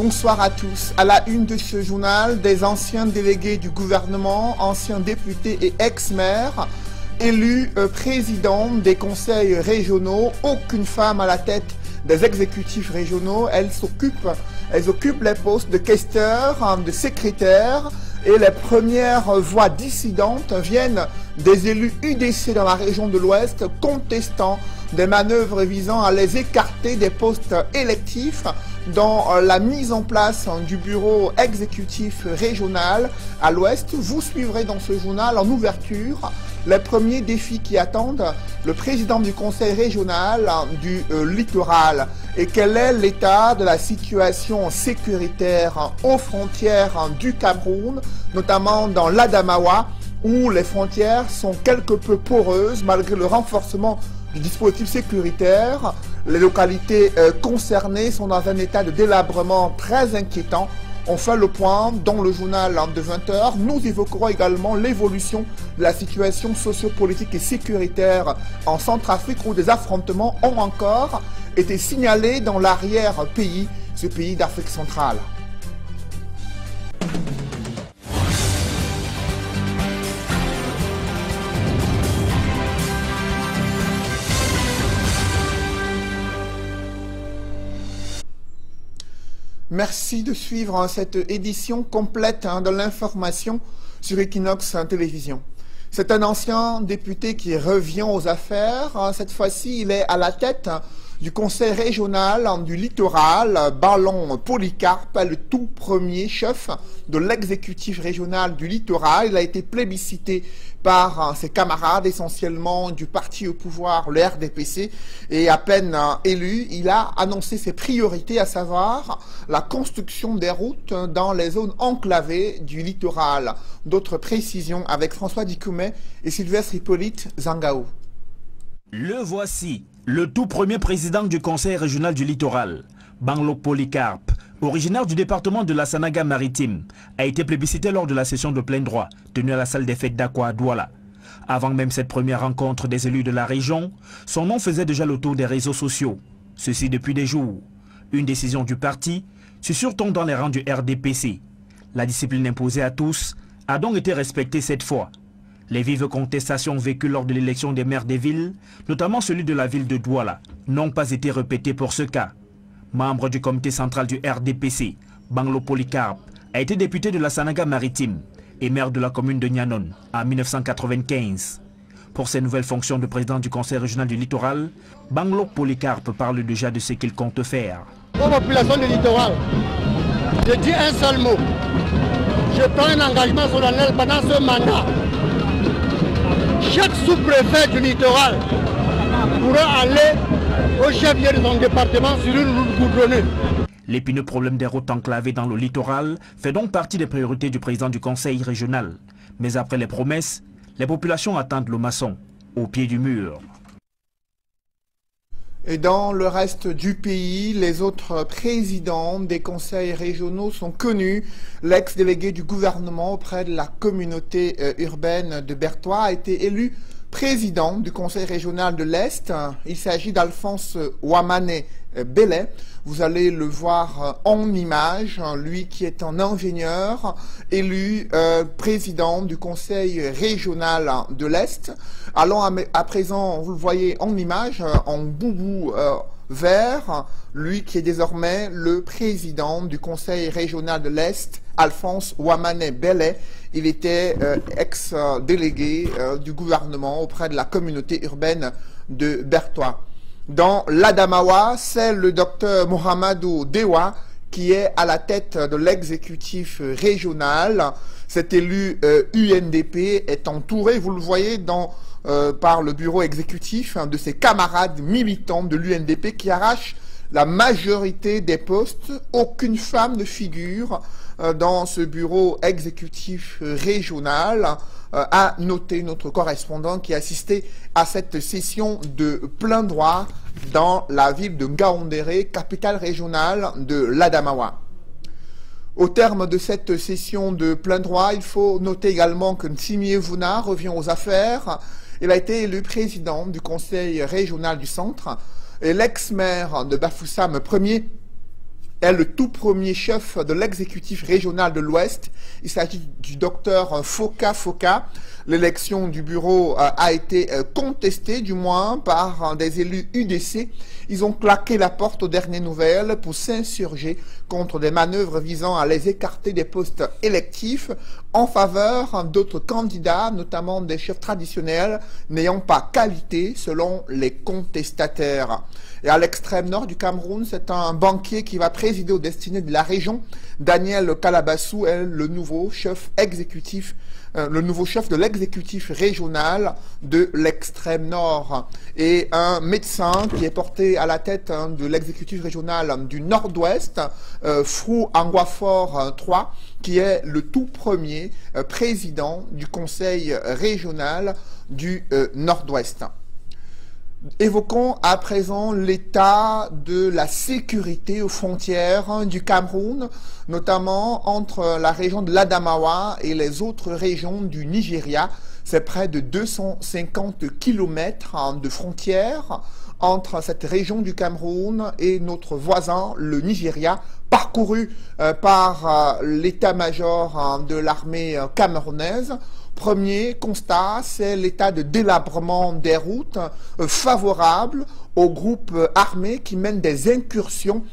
Bonsoir à tous. À la une de ce journal, des anciens délégués du gouvernement, anciens députés et ex-maires, élus présidents des conseils régionaux, aucune femme à la tête des exécutifs régionaux. Elles occupent les postes de questeurs, de secrétaires, et les premières voix dissidentes viennent des élus UDC dans la région de l'Ouest, contestant des manœuvres visant à les écarter des postes électifs dans la mise en place du bureau exécutif régional à l'Ouest. Vous suivrez dans ce journal en ouverture les premiers défis qui attendent le président du conseil régional du littoral et quel est l'état de la situation sécuritaire aux frontières du Cameroun, notamment dans l'Adamawa, où les frontières sont quelque peu poreuses malgré le renforcement du dispositif sécuritaire. Les localités concernées sont dans un état de délabrement très inquiétant. On fait le point dans le journal de 20h. Nous évoquerons également l'évolution de la situation sociopolitique et sécuritaire en Centrafrique où des affrontements ont encore été signalés dans l'arrière-pays, ce pays d'Afrique centrale. Merci de suivre cette édition complète de l'information sur Equinox Télévision. C'est un ancien député qui revient aux affaires. Cette fois-ci, il est à la tête du conseil régional du littoral. Ballon Polycarpe, le tout premier chef de l'exécutif régional du littoral. Il a été plébiscité par ses camarades, essentiellement du parti au pouvoir, le RDPC, et à peine élu, il a annoncé ses priorités, à savoir la construction des routes dans les zones enclavées du littoral. D'autres précisions avec François Dikoumé et Sylvestre Hippolyte Zangao. Le voici, le tout premier président du conseil régional du littoral, Ballon Polycarpe, originaire du département de la Sanaga-Maritime, a été plébiscité lors de la session de plein droit tenue à la salle des fêtes d'Akwa à Douala. Avant même cette première rencontre des élus de la région, son nom faisait déjà le tour des réseaux sociaux. Ceci depuis des jours. Une décision du parti, susurrant dans les rangs du RDPC. La discipline imposée à tous a donc été respectée cette fois. Les vives contestations vécues lors de l'élection des maires des villes, notamment celui de la ville de Douala, n'ont pas été répétées pour ce cas. Membre du comité central du RDPC, Ballon Polycarpe a été député de la Sanaga-Maritime et maire de la commune de Nyanon en 1995. Pour ses nouvelles fonctions de président du conseil régional du littoral, Ballon Polycarpe parle déjà de ce qu'il compte faire. Pour la population du littoral, je dis un seul mot. Je prends un engagement solennel pendant ce mandat. Chaque sous-préfet du littoral pourra aller au chef-lieu de son département sur une route goudronnée. L'épineux problème des routes enclavées dans le littoral fait donc partie des priorités du président du conseil régional. Mais après les promesses, les populations attendent le maçon au pied du mur. Et dans le reste du pays, les autres présidents des conseils régionaux sont connus. L'ex-délégué du gouvernement auprès de la communauté urbaine de Bertois a été élu président du conseil régional de l'Est. Il s'agit d'Alphonse Ouamane Bellet. Vous allez le voir en image, lui qui est un ingénieur, élu président du conseil régional de l'Est. Allons à présent, vous le voyez en image, en boubou vert, lui qui est désormais le président du conseil régional de l'Est, Alphonse Ouamane Bellet. Il était ex-délégué du gouvernement auprès de la communauté urbaine de Bertois. Dans l'Adamawa, c'est le docteur Mohamedou Dewa qui est à la tête de l'exécutif régional. Cet élu UNDP est entouré, vous le voyez, par le bureau exécutif de ses camarades militants de l'UNDP qui arrachent la majorité des postes. Aucune femme ne figure dans ce bureau exécutif régional, a noté notre correspondant qui assistait à cette session de plein droit dans la ville de Ngaoundéré, capitale régionale de l'Adamawa. Au terme de cette session de plein droit, il faut noter également que Ntimi Evuna revient aux affaires. Il a été élu président du conseil régional du centre et l'ex-maire de Bafoussam Ier est le tout premier chef de l'exécutif régional de l'Ouest. Il s'agit du docteur Foka Foka. L'élection du bureau a été contestée, du moins, par des élus UDC. Ils ont claqué la porte aux dernières nouvelles pour s'insurger contre des manœuvres visant à les écarter des postes électifs en faveur d'autres candidats, notamment des chefs traditionnels n'ayant pas qualité selon les contestataires. Et à l'extrême nord du Cameroun, c'est un banquier qui va présider aux destinées de la région. Daniel Calabassou est le nouveau chef exécutif, le nouveau chef de l'exécutif régional de l'extrême nord. Et un médecin qui est porté à la tête de l'exécutif régional du nord-ouest, Frou Anguafor III, qui est le tout premier président du conseil régional du nord-ouest. Évoquons à présent l'état de la sécurité aux frontières du Cameroun, notamment entre la région de l'Adamawa et les autres régions du Nigeria. C'est près de 250 km de frontières entre cette région du Cameroun et notre voisin, le Nigeria, parcouru par l'état-major de l'armée camerounaise. Premier constat, c'est l'état de délabrement des routes favorable aux groupes armés qui mènent des incursions,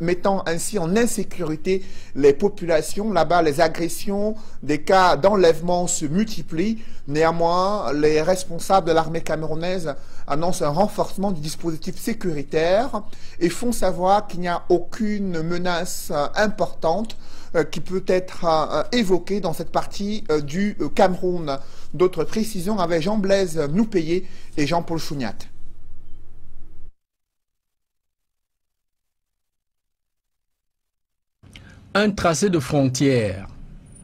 mettant ainsi en insécurité les populations. Là-bas, les agressions, des cas d'enlèvement se multiplient. Néanmoins, les responsables de l'armée camerounaise annoncent un renforcement du dispositif sécuritaire et font savoir qu'il n'y a aucune menace importante qui peut être évoquée dans cette partie du Cameroun. D'autres précisions avec Jean-Blaise Noupayé et Jean-Paul Chouniat. Un tracé de frontière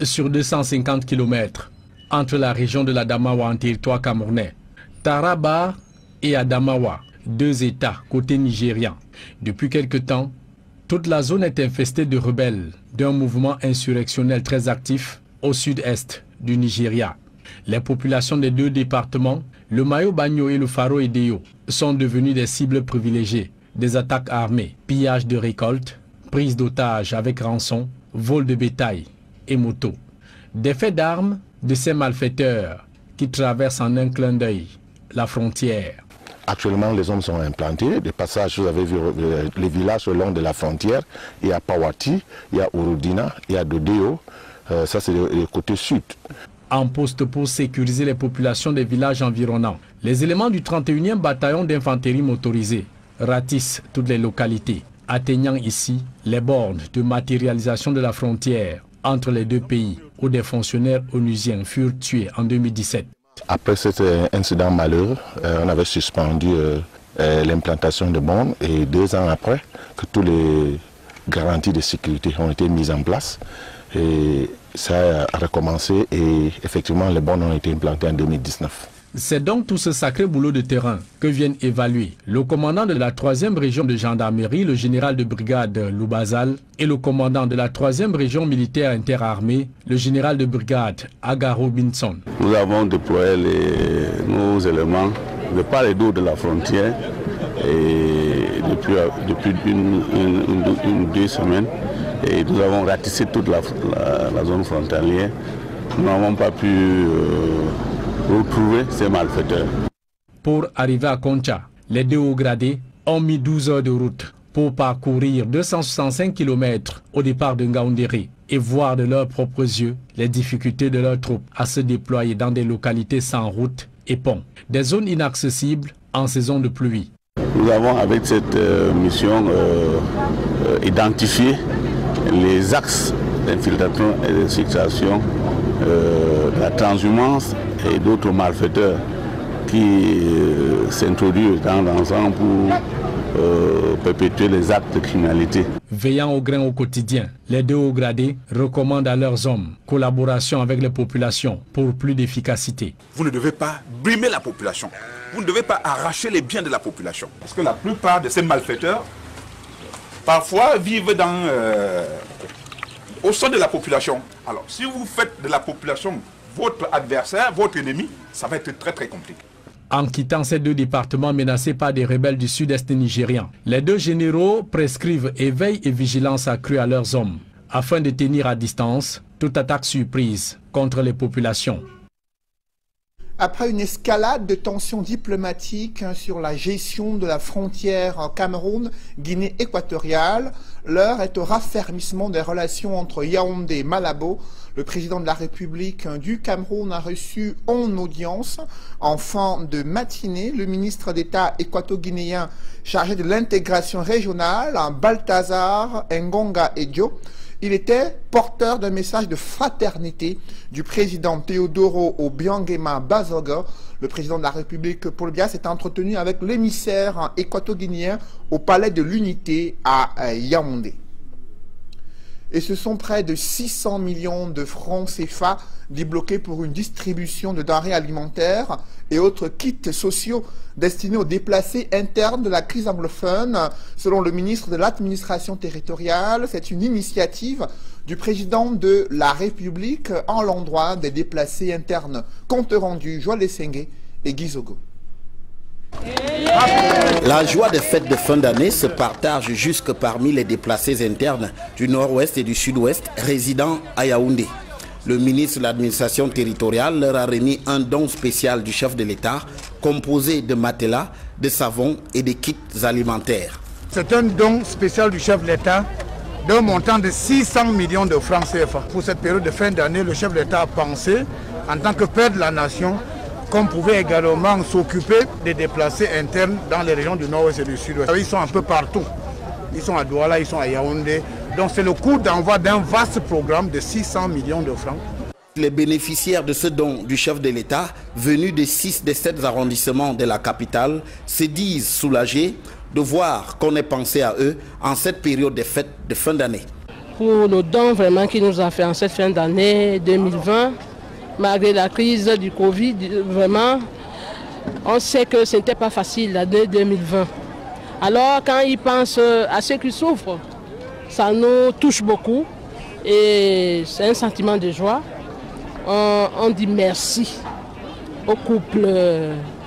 sur 250 km entre la région de l'Adamawa en territoire camerounais, Taraba et Adamawa, deux États côté nigérian. Depuis quelque temps, toute la zone est infestée de rebelles d'un mouvement insurrectionnel très actif au sud-est du Nigeria. Les populations des deux départements, le Mayo-Bagno et le Faro-Edeyo, sont devenues des cibles privilégiées des attaques armées, pillage de récoltes, prise d'otages avec rançon, vol de bétail et motos. Des faits d'armes de ces malfaiteurs qui traversent en un clin d'œil la frontière. Actuellement, les hommes sont implantés. Des passages, vous avez vu les villages le long de la frontière. Il y a Pawati, il y a Urudina, il y a Dodeo. Ça, c'est le côté sud. En poste pour sécuriser les populations des villages environnants, les éléments du 31e bataillon d'infanterie motorisée ratissent toutes les localités, atteignant ici les bornes de matérialisation de la frontière entre les deux pays, où des fonctionnaires onusiens furent tués en 2017. Après cet incident malheureux, on avait suspendu l'implantation de bornes et 2 ans après, que toutes les garanties de sécurité ont été mises en place. Et ça a recommencé et effectivement les bornes ont été implantées en 2019. C'est donc tout ce sacré boulot de terrain que viennent évaluer le commandant de la 3e région de gendarmerie, le général de brigade Loubazal, et le commandant de la 3e région militaire interarmée, le général de brigade Agaro Binson. Nous avons déployé nos éléments de part et d'autre de la frontière et depuis une ou 2 semaines. Et nous avons ratissé toute la zone frontalière. Nous n'avons pas pu retrouver ces malfaiteurs. Pour arriver à Koncha, les deux hauts gradés ont mis 12 heures de route pour parcourir 265 km au départ de Ngaoundéré et voir de leurs propres yeux les difficultés de leurs troupes à se déployer dans des localités sans route et pont, des zones inaccessibles en saison de pluie. Nous avons avec cette mission identifié les axes d'infiltration et d'infiltration, la transhumance et d'autres malfaiteurs qui s'introduisent dans l'ensemble pour perpétuer les actes de criminalité. Veillant au grain au quotidien, les deux hauts gradés recommandent à leurs hommes collaboration avec les populations pour plus d'efficacité. Vous ne devez pas brimer la population. Vous ne devez pas arracher les biens de la population. Parce que la plupart de ces malfaiteurs, parfois, vivent au sein de la population. Alors, si vous faites de la population votre adversaire, votre ennemi, ça va être très très compliqué. en quittant ces deux départements menacés par des rebelles du sud-est nigérian. Les deux généraux prescrivent éveil et vigilance accrue à leurs hommes, afin de tenir à distance toute attaque surprise contre les populations. Après une escalade de tensions diplomatiques sur la gestion de la frontière Cameroun-Guinée équatoriale, l'heure est au raffermissement des relations entre Yaoundé et Malabo. Le président de la République du Cameroun a reçu en audience, en fin de matinée, le ministre d'État équato-guinéen chargé de l'intégration régionale, Balthazar Ngonga Edjo. Il était porteur d'un message de fraternité du président Teodoro Obiangema Bazogo. Le président de la République, Paul Biya, s'est entretenu avec l'émissaire équato-guinéen au Palais de l'Unité à Yaoundé. Et ce sont près de 600 millions de francs CFA débloqués pour une distribution de denrées alimentaires et autres kits sociaux destinés aux déplacés internes de la crise anglophone. Selon le ministre de l'Administration territoriale, c'est une initiative du président de la République en l'endroit des déplacés internes. Compte rendu, Joël Essengue et Guy Zogo. La joie des fêtes de fin d'année se partage jusque parmi les déplacés internes du nord-ouest et du sud-ouest résidant à Yaoundé. Le ministre de l'administration territoriale leur a remis un don spécial du chef de l'État composé de matelas, de savons et de kits alimentaires. C'est un don spécial du chef de l'État d'un montant de 600 millions de francs CFA. Pour cette période de fin d'année, le chef de l'État a pensé, en tant que père de la nation, qu'on pouvait également s'occuper des déplacés internes dans les régions du nord-ouest et du sud-ouest. Ils sont un peu partout. Ils sont à Douala, ils sont à Yaoundé. Donc c'est le coût d'envoi d'un vaste programme de 600 millions de francs. Les bénéficiaires de ce don du chef de l'État, venus de 6 des 7 arrondissements de la capitale, se disent soulagés de voir qu'on ait pensé à eux en cette période de fêtes de fin d'année. Pour le don vraiment qu'il nous a fait en cette fin d'année 2020, malgré la crise du Covid, vraiment, on sait que ce n'était pas facile l'année 2020. Alors quand ils pensent à ceux qui souffrent, ça nous touche beaucoup et c'est un sentiment de joie. On dit merci au couple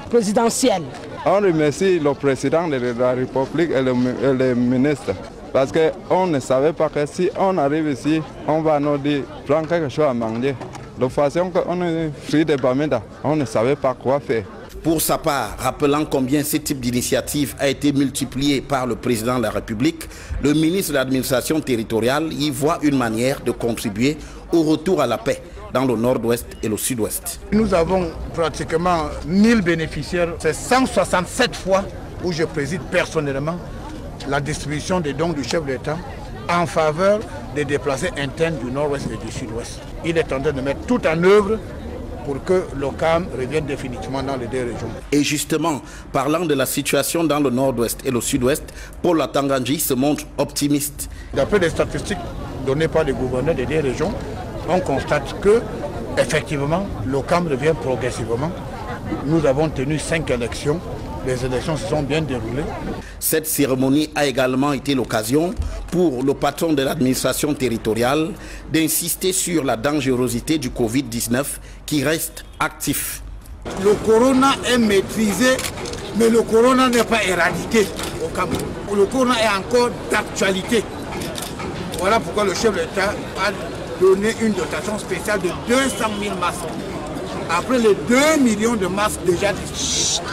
présidentiel. On remercie le président de la République et le ministre. Parce qu'on ne savait pas que si on arrive ici, on va nous dire prendre quelque chose à manger. De façon qu'on est pris de Bamenda, on ne savait pas quoi faire. Pour sa part, rappelant combien ce type d'initiative a été multiplié par le président de la République, le ministre de l'administration territoriale y voit une manière de contribuer au retour à la paix dans le nord-ouest et le sud-ouest. Nous avons pratiquement 1000 bénéficiaires. C'est 167 fois où je préside personnellement la distribution des dons du chef de l'État en faveur des déplacés internes du nord-ouest et du sud-ouest. Il est en train de mettre tout en œuvre pour que le calme revienne définitivement dans les deux régions. Et justement, parlant de la situation dans le nord-ouest et le sud-ouest, Paul Atanganji se montre optimiste. D'après les statistiques données par les gouverneurs des deux régions, on constate que, effectivement, le calme revient progressivement. Nous avons tenu 5 élections. Les élections se sont bien déroulées. Cette cérémonie a également été l'occasion pour le patron de l'administration territoriale d'insister sur la dangerosité du Covid-19 qui reste actif. Le corona est maîtrisé, mais le corona n'est pas éradiqué au Cameroun. Le corona est encore d'actualité. Voilà pourquoi le chef de l'État a donné une dotation spéciale de 200 000 masques. Après les 2 millions de masques déjà distribués.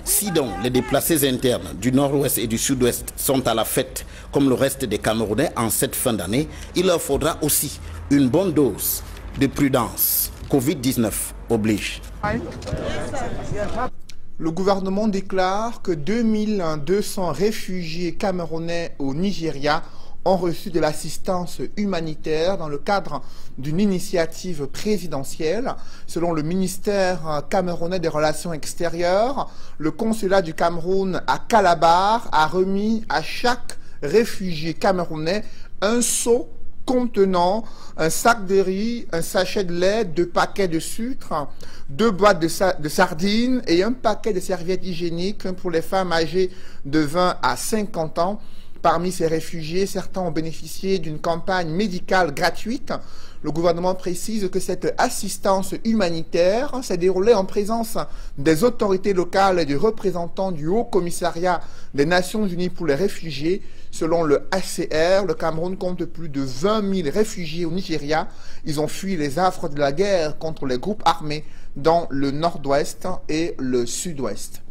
Si donc les déplacés internes du nord-ouest et du sud-ouest sont à la fête comme le reste des Camerounais en cette fin d'année, il leur faudra aussi une bonne dose de prudence. Covid-19 oblige. Le gouvernement déclare que 2200 réfugiés camerounais au Nigeria ont reçu de l'assistance humanitaire dans le cadre d'une initiative présidentielle. Selon le ministère camerounais des Relations extérieures, le consulat du Cameroun à Calabar a remis à chaque réfugié camerounais un seau contenant un sac de riz, un sachet de lait, 2 paquets de sucre, 2 boîtes de sardines et un paquet de serviettes hygiéniques pour les femmes âgées de 20 à 50 ans. Parmi ces réfugiés, certains ont bénéficié d'une campagne médicale gratuite. Le gouvernement précise que cette assistance humanitaire s'est déroulée en présence des autorités locales et du représentant du Haut Commissariat des Nations Unies pour les réfugiés. Selon le HCR, le Cameroun compte plus de 20 000 réfugiés au Nigeria. Ils ont fui les affres de la guerre contre les groupes armés dans le nord-ouest et le sud-ouest.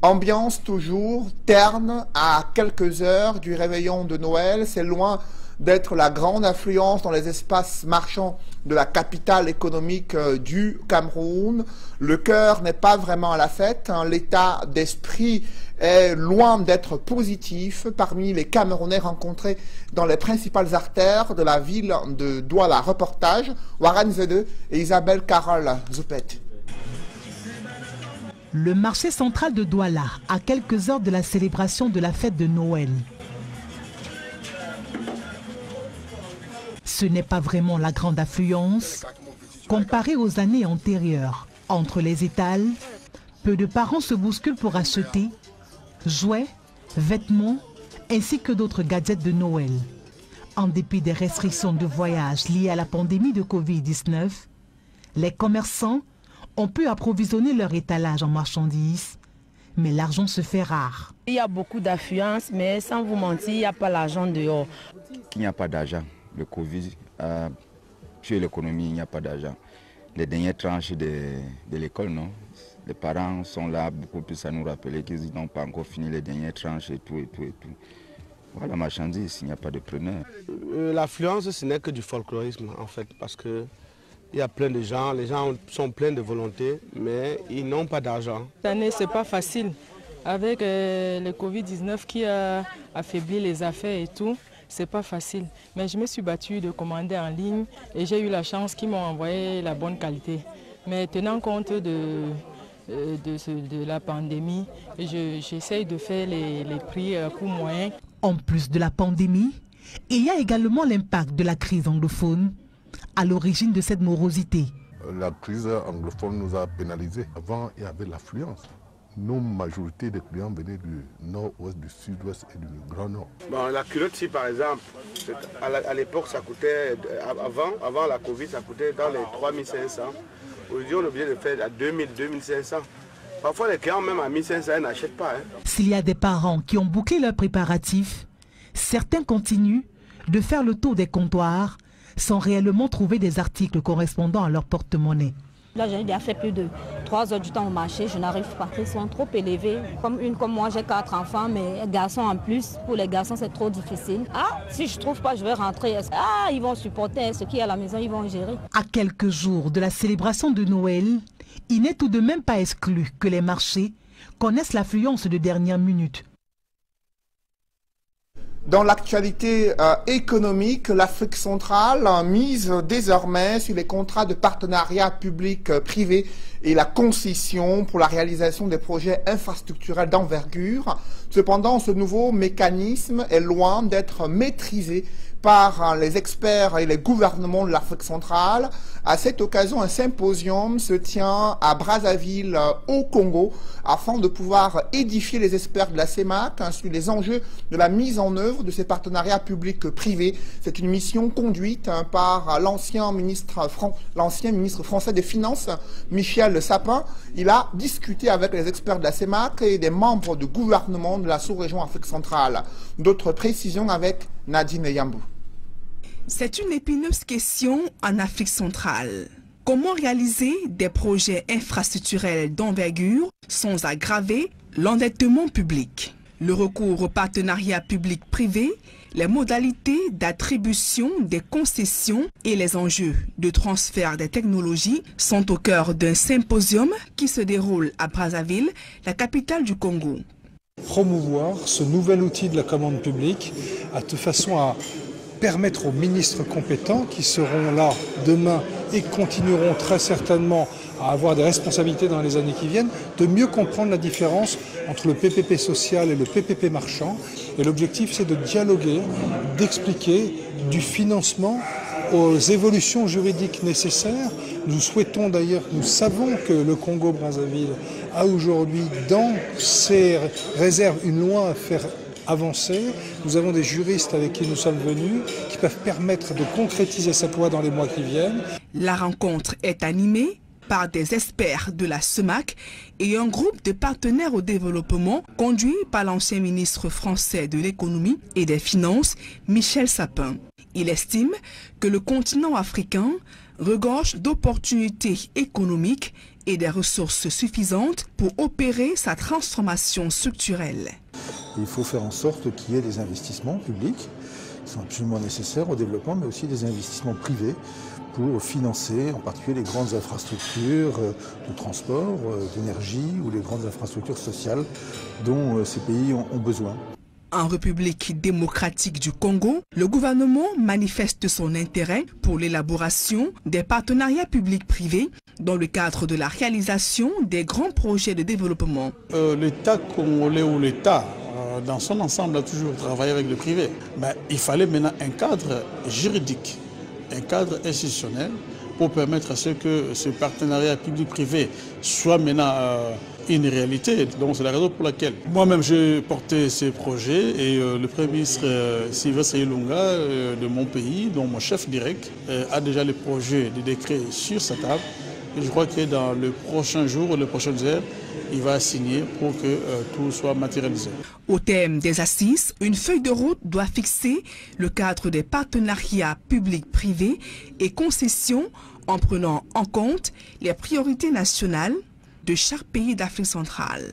Ambiance toujours terne à quelques heures du réveillon de Noël. C'est loin d'être la grande affluence dans les espaces marchands de la capitale économique du Cameroun. Le cœur n'est pas vraiment à la fête. L'état d'esprit est loin d'être positif parmi les Camerounais rencontrés dans les principales artères de la ville de Douala. Reportage, Warren Zede et Isabelle Carole Zoupet. Le marché central de Douala, à quelques heures de la célébration de la fête de Noël. Ce n'est pas vraiment la grande affluence. Comparé aux années antérieures, entre les étals, peu de parents se bousculent pour acheter jouets, vêtements, ainsi que d'autres gadgets de Noël. En dépit des restrictions de voyage liées à la pandémie de Covid-19, les commerçants ont pu approvisionner leur étalage en marchandises, mais l'argent se fait rare. Il y a beaucoup d'affluence, mais sans vous mentir, il n'y a pas l'argent dehors. Il n'y a pas d'argent. Le Covid a tué l'économie, il n'y a pas d'argent. Les dernières tranches de l'école, non. Les parents sont là beaucoup plus à nous rappeler qu'ils n'ont pas encore fini les dernières tranches et tout. Voilà, la marchandise, il n'y a pas de preneur. L'affluence, ce n'est que du folklorisme en fait, parce que il y a plein de gens, les gens sont pleins de volonté, mais ils n'ont pas d'argent. Cette année, ce n'est pas facile. Avec le Covid-19 qui a affaibli les affaires et tout, c'est pas facile. Mais je me suis battue de commander en ligne et j'ai eu la chance qu'ils m'ont envoyé la bonne qualité. Mais tenant compte de la pandémie, j'essaye de faire les prix à coût moyen. En plus de la pandémie, il y a également l'impact de la crise anglophone à l'origine de cette morosité. La crise anglophone nous a pénalisés. Avant, il y avait l'affluence. Nos majorités des clients venaient du nord-ouest, du sud-ouest et du grand nord. Bon, la culotte, si par exemple, à l'époque, ça coûtait, avant la Covid, ça coûtait dans les 3500. Aujourd'hui, on est obligé de faire à 2000, 2500. Parfois, les clients, même à 1500, ils n'achètent pas. S'il y a des parents qui ont bouclé leurs préparatifs, certains continuent de faire le tour des comptoirs sans réellement trouver des articles correspondant à leur porte-monnaie. Là, j'ai déjà fait plus de 3 heures du temps au marché, je n'arrive pas. Ils sont trop élevés. Comme moi, j'ai 4 enfants, mais garçons en plus. Pour les garçons, c'est trop difficile. Ah, si je ne trouve pas, je vais rentrer. Ah, ils vont supporter. Ce qui est à la maison, ils vont gérer. À quelques jours de la célébration de Noël, il n'est tout de même pas exclu que les marchés connaissent l'affluence de dernière minute. Dans l'actualité économique, l'Afrique centrale mise désormais sur les contrats de partenariat public-privé et la concession pour la réalisation des projets infrastructurels d'envergure. Cependant, ce nouveau mécanisme est loin d'être maîtrisé par les experts et les gouvernements de l'Afrique centrale. À cette occasion, un symposium se tient à Brazzaville, au Congo, afin de pouvoir édifier les experts de la CEMAC sur les enjeux de la mise en œuvre de ces partenariats publics-privés. C'est une mission conduite par l'ancien ministre français des Finances, Michel Sapin. Il a discuté avec les experts de la CEMAC et des membres du gouvernement de la sous-région Afrique centrale. D'autres précisions avec Nadine Yambou. C'est une épineuse question en Afrique centrale. Comment réaliser des projets infrastructurels d'envergure sans aggraver l'endettement public? Le recours au partenariat public-privé, les modalités d'attribution des concessions et les enjeux de transfert des technologies sont au cœur d'un symposium qui se déroule à Brazzaville, la capitale du Congo. Promouvoir ce nouvel outil de la commande publique de façon à permettre aux ministres compétents qui seront là demain et continueront très certainement à avoir des responsabilités dans les années qui viennent, de mieux comprendre la différence entre le PPP social et le PPP marchand. Et l'objectif, c'est de dialoguer, d'expliquer du financement aux évolutions juridiques nécessaires. Nous souhaitons d'ailleurs, nous savons que le Congo-Brazzaville a aujourd'hui dans ses réserves une loi à faire avancer. Nous avons des juristes avec qui nous sommes venus qui peuvent permettre de concrétiser cette loi dans les mois qui viennent. La rencontre est animée par des experts de la CEMAC et un groupe de partenaires au développement conduit par l'ancien ministre français de l'économie et des finances, Michel Sapin. Il estime que le continent africain regorge d'opportunités économiques et des ressources suffisantes pour opérer sa transformation structurelle. Il faut faire en sorte qu'il y ait des investissements publics qui sont absolument nécessaires au développement, mais aussi des investissements privés pour financer en particulier les grandes infrastructures de transport, d'énergie ou les grandes infrastructures sociales dont ces pays ont besoin. En République démocratique du Congo, le gouvernement manifeste son intérêt pour l'élaboration des partenariats publics-privés dans le cadre de la réalisation des grands projets de développement. L'État congolais ou l'État, dans son ensemble, a toujours travaillé avec le privé. Mais il fallait maintenant un cadre juridique, un cadre institutionnel pour permettre à ce que ce partenariat public-privé soit maintenant une réalité. Donc c'est la raison pour laquelle moi-même j'ai porté ces projets et le Premier ministre Sylvestre Ilunga de mon pays, dont mon chef direct, a déjà les projets de décret sur sa table. Et je crois que dans le prochain jour ou les prochaines heures, il va signer pour que tout soit matérialisé. Au thème des assises, une feuille de route doit fixer le cadre des partenariats publics-privés et concessions en prenant en compte les priorités nationales de chaque pays d'Afrique centrale.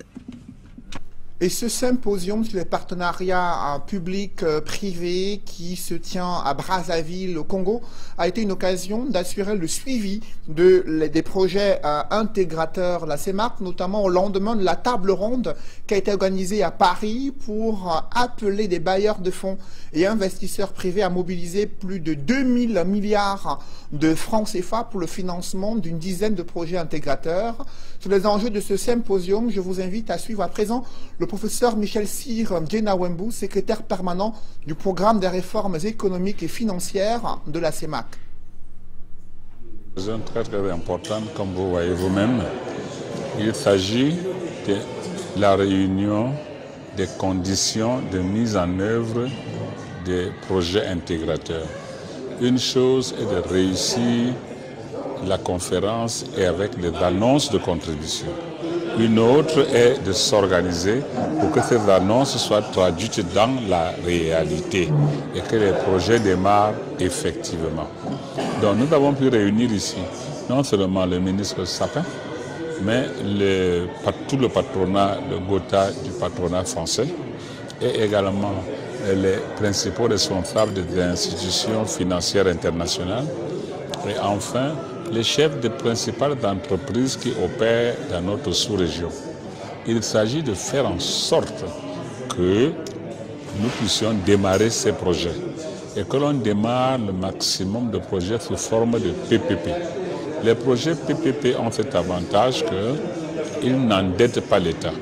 Et ce symposium sur les partenariats publics-privés qui se tient à Brazzaville, au Congo, a été une occasion d'assurer le suivi des projets intégrateurs de la CEMAC, notamment au lendemain de la table ronde qui a été organisée à Paris pour appeler des bailleurs de fonds et investisseurs privés à mobiliser plus de 2000 milliards de francs CFA pour le financement d'une dizaine de projets intégrateurs. Sur les enjeux de ce symposium, je vous invite à suivre à présent le professeur Michel Cyr Djenawembu, secrétaire permanent du programme des réformes économiques et financières de la CEMAC. C'est très très important, comme vous voyez vous-même. Il s'agit de la réunion des conditions de mise en œuvre des projets intégrateurs. Une chose est de réussir la conférence et avec les annonces de contribution. Une autre est de s'organiser pour que ces annonces soient traduites dans la réalité et que les projets démarrent effectivement. Donc nous avons pu réunir ici non seulement le ministre Sapin, mais tout le patronat, le GOTA du patronat français et également les principaux responsables des institutions financières internationales et enfin les chefs des principales entreprises qui opèrent dans notre sous-région. Il s'agit de faire en sorte que nous puissions démarrer ces projets et que l'on démarre le maximum de projets sous forme de PPP. Les projets PPP ont cet avantage qu'ils n'endettent pas l'État.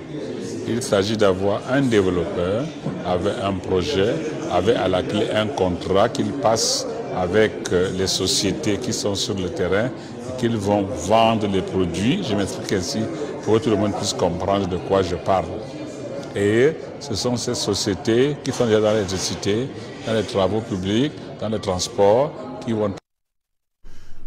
Il s'agit d'avoir un développeur avec un projet, avec à la clé un contrat qu'il passe avec les sociétés qui sont sur le terrain et qu'ils vont vendre les produits. Je m'explique ainsi pour que tout le monde puisse comprendre de quoi je parle. Et ce sont ces sociétés qui sont déjà dans l'électricité, dans les travaux publics, dans le transport, qui vont...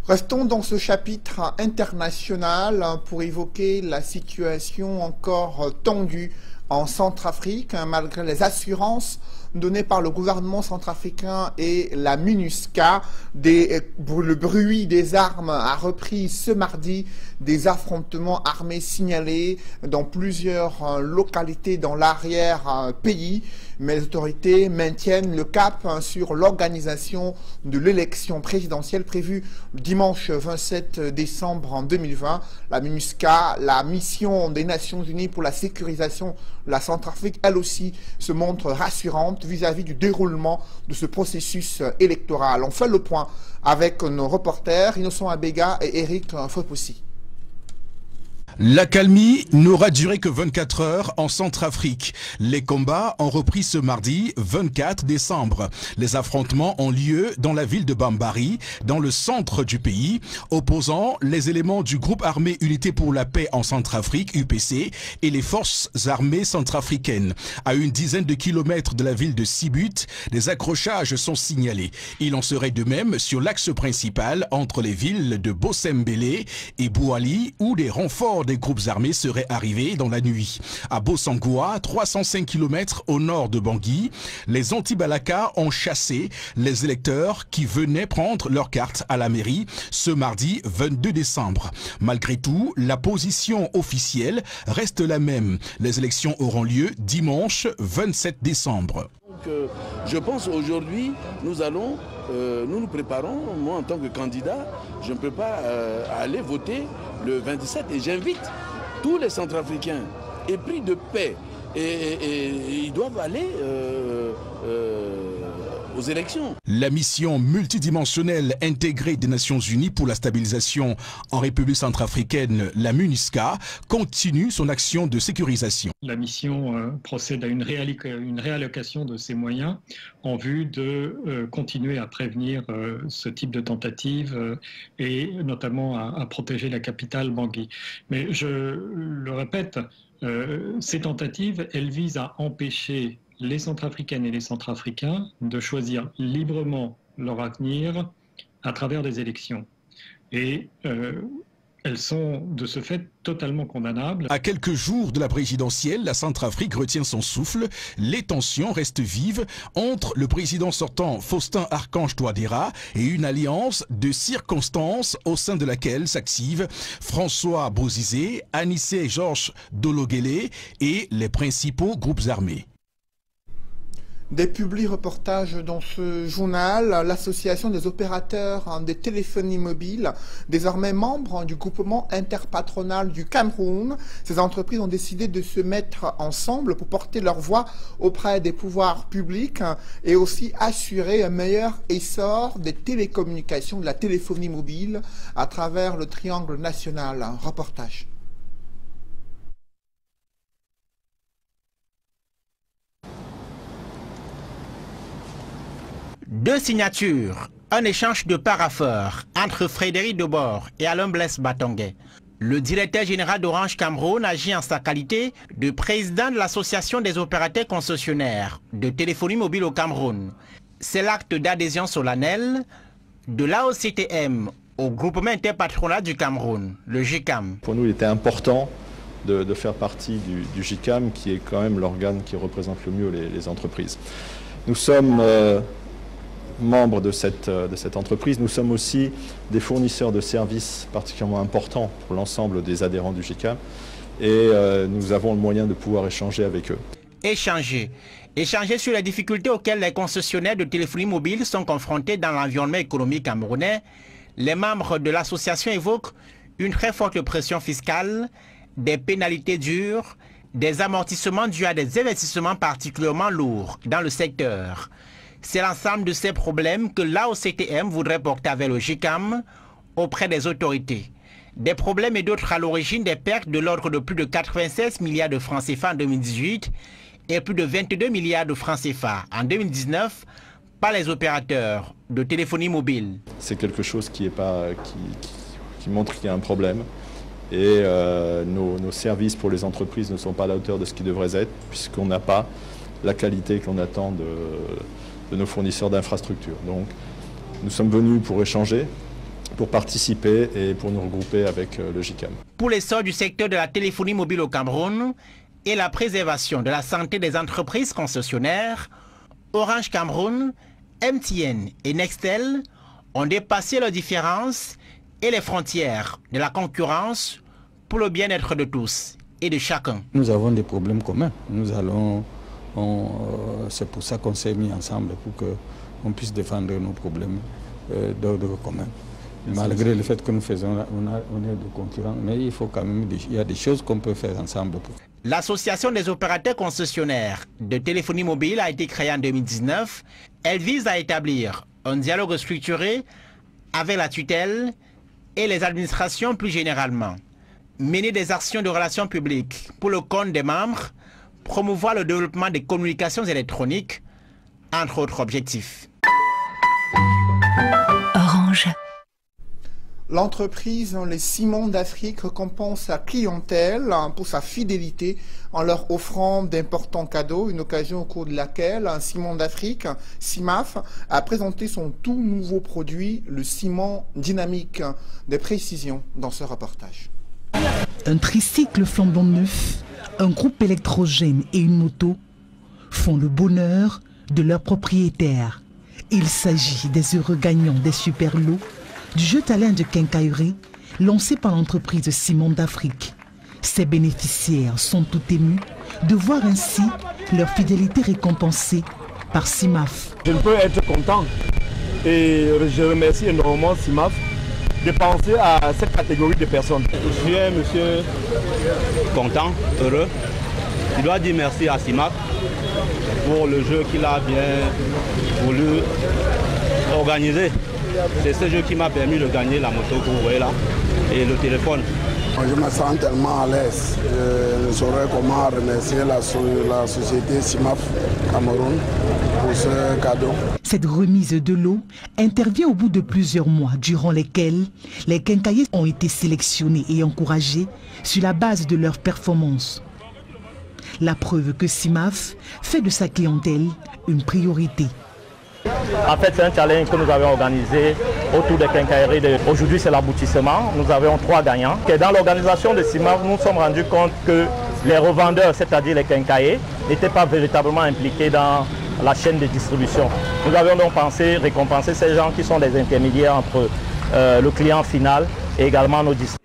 Restons dans ce chapitre international pour évoquer la situation encore tendue en Centrafrique, malgré les assurances données par le gouvernement centrafricain et la MINUSCA. Le bruit des armes a repris ce mardi, des affrontements armés signalés dans plusieurs localités dans l'arrière-pays. Mais les autorités maintiennent le cap sur l'organisation de l'élection présidentielle prévue le dimanche 27 décembre 2020. La MINUSCA, la mission des Nations Unies pour la sécurisation de la Centrafrique, elle aussi se montre rassurante vis-à-vis du déroulement de ce processus électoral. On fait le point avec nos reporters Innocent Abega et Eric Fopoussi. L'accalmie n'aura duré que 24 heures en Centrafrique. Les combats ont repris ce mardi 24 décembre. Les affrontements ont lieu dans la ville de Bambari, dans le centre du pays, opposant les éléments du groupe armé Unité pour la paix en Centrafrique, UPC, et les forces armées centrafricaines. À une dizaine de kilomètres de la ville de Sibut, des accrochages sont signalés. Il en serait de même sur l'axe principal entre les villes de Bossembélé et Bouali, où des renforts des groupes armés seraient arrivés dans la nuit. À Bossangoa, 305 km au nord de Bangui, les anti-Balaka ont chassé les électeurs qui venaient prendre leur carte à la mairie ce mardi 22 décembre. Malgré tout, la position officielle reste la même. Les élections auront lieu dimanche 27 décembre. Je pense aujourd'hui, nous nous préparons. Moi, en tant que candidat, je ne peux pas aller voter le 27. Et j'invite tous les Centrafricains épris de paix. Et ils doivent aller aux élections. La mission multidimensionnelle intégrée des Nations Unies pour la stabilisation en République centrafricaine, la MINUSCA, continue son action de sécurisation. La mission procède à une réallocation de ses moyens en vue de continuer à prévenir ce type de tentative et notamment à protéger la capitale Bangui. Mais je le répète, ces tentatives, elles visent à empêcher les Centrafricaines et les Centrafricains de choisir librement leur avenir à travers des élections. Et elles sont de ce fait totalement condamnables. À quelques jours de la présidentielle, la Centrafrique retient son souffle. Les tensions restent vives entre le président sortant Faustin Archange Touadéra et une alliance de circonstances au sein de laquelle s'activent François Bozizé, Anissé Georges Dologuélé et les principaux groupes armés. Des publi-reportages dans ce journal, l'association des opérateurs de téléphonie mobile, désormais membre du groupement interpatronal du Cameroun. Ces entreprises ont décidé de se mettre ensemble pour porter leur voix auprès des pouvoirs publics et aussi assurer un meilleur essor des télécommunications, de la téléphonie mobile à travers le triangle national. Un reportage. Deux signatures, un échange de parapheurs entre Frédéric Debord et Alain Blaise Batonguet. Le directeur général d'Orange Cameroun agit en sa qualité de président de l'association des opérateurs concessionnaires de téléphonie mobile au Cameroun. C'est l'acte d'adhésion solennelle de l'AOCTM au groupement interpatronal du Cameroun, le GICAM. Pour nous, il était important de faire partie du GICAM, qui est quand même l'organe qui représente le mieux les entreprises. Nous sommes membres de cette entreprise. Nous sommes aussi des fournisseurs de services particulièrement importants pour l'ensemble des adhérents du GICAM et nous avons le moyen de pouvoir échanger avec eux. Échanger sur les difficultés auxquelles les concessionnaires de téléphonie mobile sont confrontés dans l'environnement économique camerounais. Les membres de l'association évoquent une très forte pression fiscale, des pénalités dures, des amortissements dus à des investissements particulièrement lourds dans le secteur. C'est l'ensemble de ces problèmes que l'AOCTM voudrait porter avec le GICAM auprès des autorités. Des problèmes et d'autres à l'origine des pertes de l'ordre de plus de 96 milliards de francs CFA en 2018 et plus de 22 milliards de francs CFA en 2019 par les opérateurs de téléphonie mobile. C'est quelque chose qui montre qu'il y a un problème et nos services pour les entreprises ne sont pas à la hauteur de ce qu'ils devraient être puisqu'on n'a pas la qualité qu'on attend de nos fournisseurs d'infrastructures. Donc nous sommes venus pour échanger, pour participer et pour nous regrouper avec le GICAM. Pour l'essor du secteur de la téléphonie mobile au Cameroun et la préservation de la santé des entreprises concessionnaires, Orange Cameroun, MTN et Nextel ont dépassé leurs différences et les frontières de la concurrence pour le bien-être de tous et de chacun. Nous avons des problèmes communs. C'est pour ça qu'on s'est mis ensemble, pour qu'on puisse défendre nos problèmes d'ordre commun. Malgré le fait que nous faisons, on est des concurrents, mais il faut quand même, il y a des choses qu'on peut faire ensemble. L'association des opérateurs concessionnaires de téléphonie mobile a été créée en 2019. Elle vise à établir un dialogue structuré avec la tutelle et les administrations plus généralement. mener des actions de relations publiques pour le compte des membres, promouvoir le développement des communications électroniques, entre autres objectifs. Orange. L'entreprise Les Ciments d'Afrique récompense sa clientèle pour sa fidélité en leur offrant d'importants cadeaux, une occasion au cours de laquelle Ciments d'Afrique, CIMAF, a présenté son tout nouveau produit, le ciment dynamique. Des précisions dans ce reportage. Un tricycle flambant neuf, un groupe électrogène et une moto font le bonheur de leurs propriétaires. Il s'agit des heureux gagnants des super lots du jeu talent de quincaillerie lancé par l'entreprise Ciments d'Afrique. Ces bénéficiaires sont tout émus de voir ainsi leur fidélité récompensée par CIMAF. Je ne peux être content et je remercie énormément CIMAF de penser à cette catégorie de personnes. Je suis un monsieur content, heureux. Je dois dire merci à CIMAF pour le jeu qu'il a bien voulu organiser. C'est ce jeu qui m'a permis de gagner la moto que vous voyez là et le téléphone. Je me sens tellement à l'aise. Je ne saurais comment remercier la société CIMAF Cameroun pour ce cadeau. Cette remise de lot intervient au bout de plusieurs mois durant lesquels les quincailliers ont été sélectionnés et encouragés sur la base de leurs performances. La preuve que CIMAF fait de sa clientèle une priorité. En fait, c'est un challenge que nous avons organisé autour des quincailleries. Aujourd'hui, c'est l'aboutissement. Nous avons 3 gagnants. Et dans l'organisation de CIMAF, nous nous sommes rendus compte que les revendeurs, c'est-à-dire les quincailliers, n'étaient pas véritablement impliqués dans la chaîne de distribution. Nous avions donc pensé récompenser ces gens qui sont des intermédiaires entre le client final et également nos distributeurs.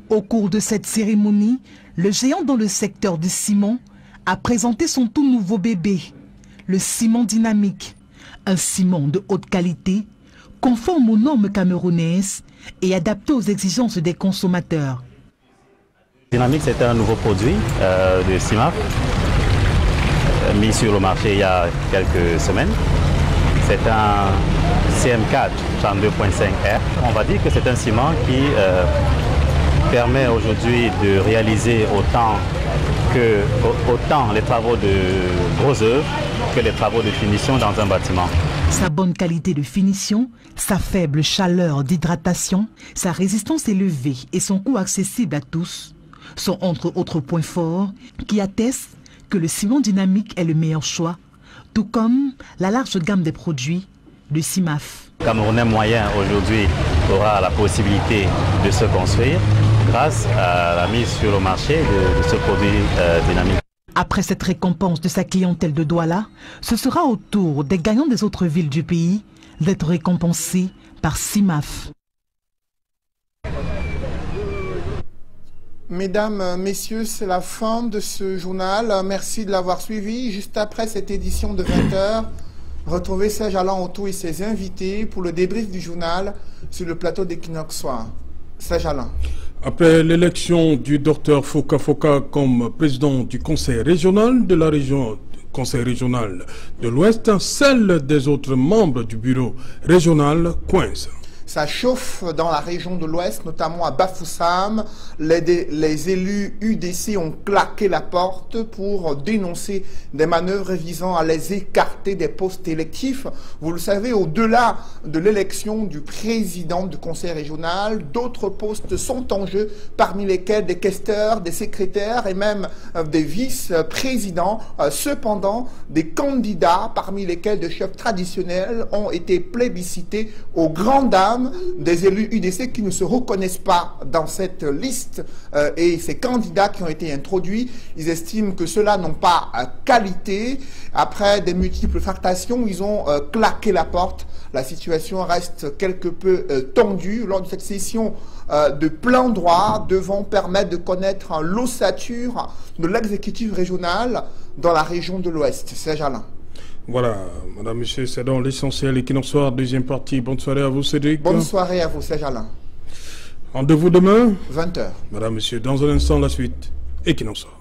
Au cours de cette cérémonie, le géant dans le secteur du ciment a présenté son tout nouveau bébé, le ciment dynamique. Un ciment de haute qualité, conforme aux normes camerounaises et adapté aux exigences des consommateurs. Dynamique, c'est un nouveau produit de CIMAF mis sur le marché il y a quelques semaines. C'est un CM4 32.5R. On va dire que c'est un ciment qui permet aujourd'hui de réaliser autant les travaux de gros œuvres que les travaux de finition dans un bâtiment. Sa bonne qualité de finition, sa faible chaleur d'hydratation, sa résistance élevée et son coût accessible à tous sont entre autres points forts qui attestent que le ciment dynamique est le meilleur choix, tout comme la large gamme des produits de CIMAF. Le Camerounais moyen aujourd'hui aura la possibilité de se construire grâce à la mise sur le marché de ce produit dynamique. Après cette récompense de sa clientèle de Douala, ce sera au tour des gagnants des autres villes du pays d'être récompensés par CIMAF. Mesdames, Messieurs, c'est la fin de ce journal. Merci de l'avoir suivi. Juste après cette édition de 20h, retrouvez Serge Alain Otto et ses invités pour le débrief du journal sur le plateau d'Equinox Soir. Serge Alain. Après l'élection du docteur Foka Foka comme président du conseil régional de la région, conseil régional de l'Ouest, celle des autres membres du bureau régional coince. Ça chauffe dans la région de l'Ouest, notamment à Bafoussam. Les élus UDC ont claqué la porte pour dénoncer des manœuvres visant à les écarter des postes électifs. Vous le savez, au-delà de l'élection du président du conseil régional, d'autres postes sont en jeu, parmi lesquels des questeurs, des secrétaires et même des vice-présidents. Cependant, des candidats, parmi lesquels des chefs traditionnels, ont été plébiscités aux grandes dames des élus UDC qui ne se reconnaissent pas dans cette liste et ces candidats qui ont été introduits, ils estiment que ceux-là n'ont pas qualité. Après des multiples tractations, ils ont claqué la porte. La situation reste quelque peu tendue. Lors de cette session de plein droit, devant permettre de connaître l'ossature de l'exécutif régional dans la région de l'Ouest. Serge Alain. Voilà, madame, monsieur, c'est dans l'essentiel. Equinox Soir, deuxième partie. Bonne soirée à vous, Cédric. Bonne soirée à vous, Serge Alain. Rendez-vous demain 20h. Madame, monsieur, dans un instant, la suite. Equinox Soir.